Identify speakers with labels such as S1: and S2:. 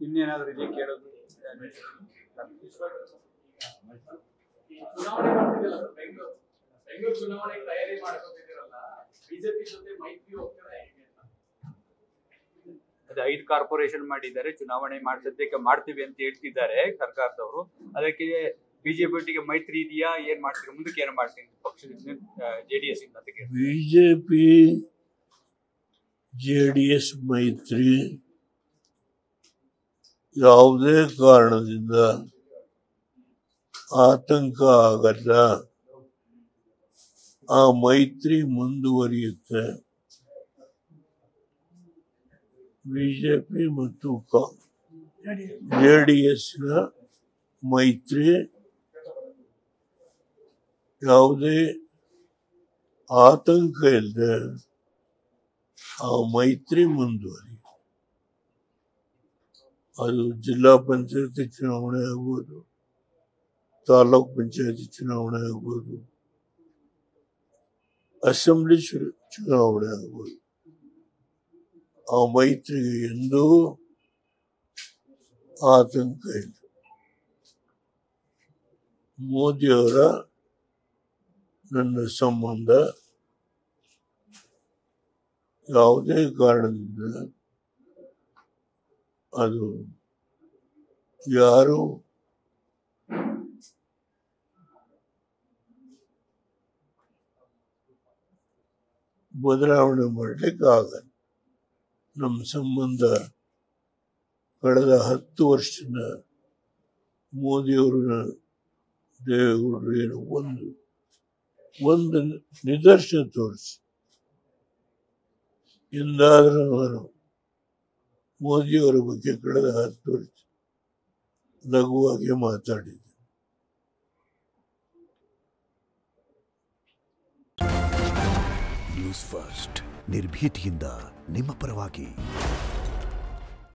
S1: ಇನ್ನೇನಾದ್ರೂ ಇಲ್ಲಿ ಕೇಳೋದು?
S2: ಚುನಾವಣೆ ಮಾಡ್ತಿದ್ದಿಲ್ಲ ಸರ್, ಬೆಂಗಳೂರು ಚುನಾವಣೆಗೆ ತಯಾರಿ ಮಾಡ್ಕೊತಿದ್ದೀರಲ್ಲ, ಬಿಜೆಪಿ ಜೊತೆ ಮೈತ್ರಿ ಹೋಗ್ತೀರಾ ಹೇಗೆ ಅಂತ?
S1: ಅದೇ 5 ಕಾರ್ಪೊರೇಷನ್ ಮಾಡಿದ್ದಾರೆ, ಚುನಾವಣೆ ಸದ್ಯಕ್ಕೆ ಮಾಡ್ತೀವಿ ಅಂತ ಹೇಳ್ತಿದ್ದಾರೆ ಸರ್ಕಾರದವರು. ಅದಕ್ಕೆ ಬಿಜೆಪಿ ಒಟ್ಟಿಗೆ ಮೈತ್ರಿ ಇದೆಯಾ, ಏನ್ ಮಾಡ್ತೀರಿ, ಮುಂದಕ್ಕೆ ಏನ್ ಮಾಡ್ತೀನಿ ಪಕ್ಷದಿಂದ JDS ಇಂದ ಅಂತ ಕೇಳಿ.
S3: ಬಿಜೆಪಿ JDS ಮೈತ್ರಿ ಯಾವುದೇ ಕಾರಣದಿಂದ ಆತಂಕ ಆಗಲ್ಲ. ಆ ಮೈತ್ರಿ ಮುಂದುವರಿಯುತ್ತೆ. ಬಿಜೆಪಿ ಮತ್ತು JDSನ ಮೈತ್ರಿ ಯಾವುದೇ ಆತಂಕ ಇಲ್ಲದೆ ಆ ಮೈತ್ರಿ ಮುಂದುವರಿ. ಅದು ಜಿಲ್ಲಾ ಪಂಚಾಯತಿ ಚುನಾವಣೆ ಆಗ್ಬೋದು, ತಾಲೂಕ್ ಪಂಚಾಯತಿ ಚುನಾವಣೆ ಆಗ್ಬೋದು, ಅಸೆಂಬ್ಲಿ ಚುನಾವಣೆ ಆಗ್ಬೋದು. ಆ ಮೈತ್ರಿಗೆ ಎಂದೂ ಆತಂಕ ಇಲ್ಲ. ಮೋದಿಯವರ ನನ್ನ ಸಂಬಂಧ ಯಾವುದೇ ಕಾರಣದಿಂದ ಅದು ಯಾರು ಬದಲಾವಣೆ ಮಾಡಲಿಕ್ಕೆ ಆಗಲ್ಲ. ನಮ್ಮ ಸಂಬಂಧ ಕಳೆದ 10 ವರ್ಷದ ಮೋದಿಯವ್ರನ್ನ ದೇವೇಗೌಡರು ಏನು ಒಂದು ನಿದರ್ಶನ ತೋರಿಸಿ. ಎಂದಾದರೂ ನಾನು ಮೋದಿಯವರ ಬಗ್ಗೆ ಕಳೆದ 10 ವರ್ಷ ಲಘುವಾಗಿ ಮಾತಾಡಿದ್ದೆ.
S4: ನ್ಯೂಸ್ ಫಸ್ಟ್, ನಿರ್ಭೀತಿಯಿಂದ ನಿಮ್ಮ ಪರವಾಗಿ.